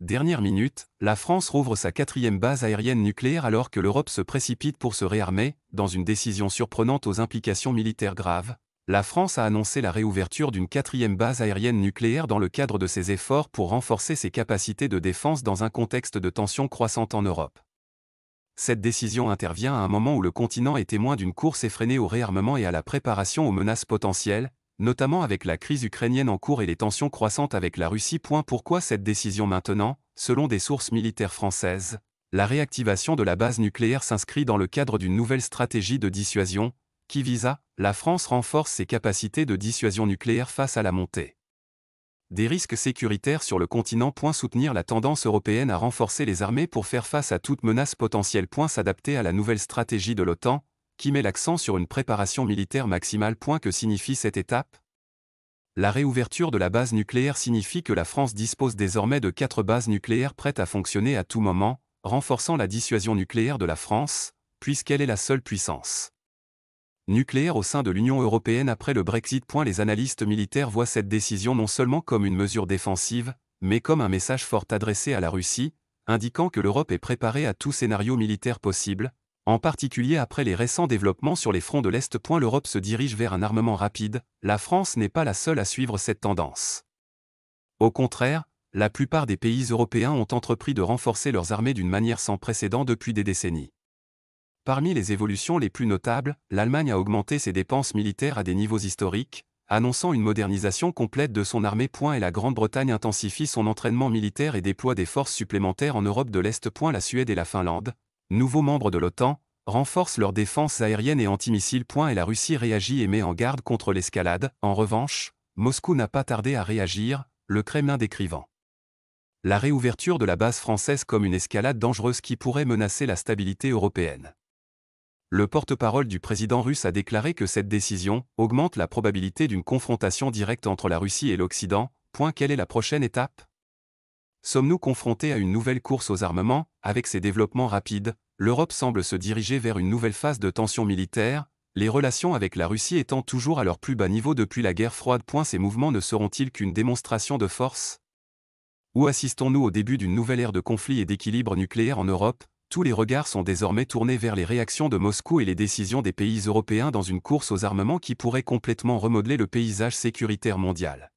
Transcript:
Dernière minute, la France rouvre sa 4e base aérienne nucléaire alors que l'Europe se précipite pour se réarmer, dans une décision surprenante aux implications militaires graves. La France a annoncé la réouverture d'une 4e base aérienne nucléaire dans le cadre de ses efforts pour renforcer ses capacités de défense dans un contexte de tensions croissantes en Europe. Cette décision intervient à un moment où le continent est témoin d'une course effrénée au réarmement et à la préparation aux menaces potentielles, notamment avec la crise ukrainienne en cours et les tensions croissantes avec la Russie. Pourquoi cette décision maintenant? Selon des sources militaires françaises, la réactivation de la base nucléaire s'inscrit dans le cadre d'une nouvelle stratégie de dissuasion, qui vise à la France renforce ses capacités de dissuasion nucléaire face à la montée des risques sécuritaires sur le continent. Soutenir la tendance européenne à renforcer les armées pour faire face à toute menace potentielle. S'adapter à la nouvelle stratégie de l'OTAN, qui met l'accent sur une préparation militaire maximale. Que signifie cette étape? La réouverture de la base nucléaire signifie que la France dispose désormais de 4 bases nucléaires prêtes à fonctionner à tout moment, renforçant la dissuasion nucléaire de la France, puisqu'elle est la seule puissance nucléaire au sein de l'Union européenne après le Brexit. Les analystes militaires voient cette décision non seulement comme une mesure défensive, mais comme un message fort adressé à la Russie, indiquant que l'Europe est préparée à tout scénario militaire possible, en particulier après les récents développements sur les fronts de l'Est. L'Europe se dirige vers un armement rapide, la France n'est pas la seule à suivre cette tendance. Au contraire, la plupart des pays européens ont entrepris de renforcer leurs armées d'une manière sans précédent depuis des décennies. Parmi les évolutions les plus notables, l'Allemagne a augmenté ses dépenses militaires à des niveaux historiques, annonçant une modernisation complète de son armée. Et la Grande-Bretagne intensifie son entraînement militaire et déploie des forces supplémentaires en Europe de l'Est. La Suède et la Finlande, nouveaux membres de l'OTAN, renforcent leur défense aérienne et antimissiles. Et la Russie réagit et met en garde contre l'escalade. En revanche, Moscou n'a pas tardé à réagir, le Kremlin décrivant la réouverture de la base française comme une escalade dangereuse qui pourrait menacer la stabilité européenne. Le porte-parole du président russe a déclaré que cette décision augmente la probabilité d'une confrontation directe entre la Russie et l'Occident. Quelle est la prochaine étape? Sommes-nous confrontés à une nouvelle course aux armements? Avec ces développements rapides, l'Europe semble se diriger vers une nouvelle phase de tension militaire, les relations avec la Russie étant toujours à leur plus bas niveau depuis la guerre froide. Ces mouvements ne seront-ils qu'une démonstration de force? Ou assistons-nous au début d'une nouvelle ère de conflit et d'équilibre nucléaire en Europe? Tous les regards sont désormais tournés vers les réactions de Moscou et les décisions des pays européens dans une course aux armements qui pourrait complètement remodeler le paysage sécuritaire mondial.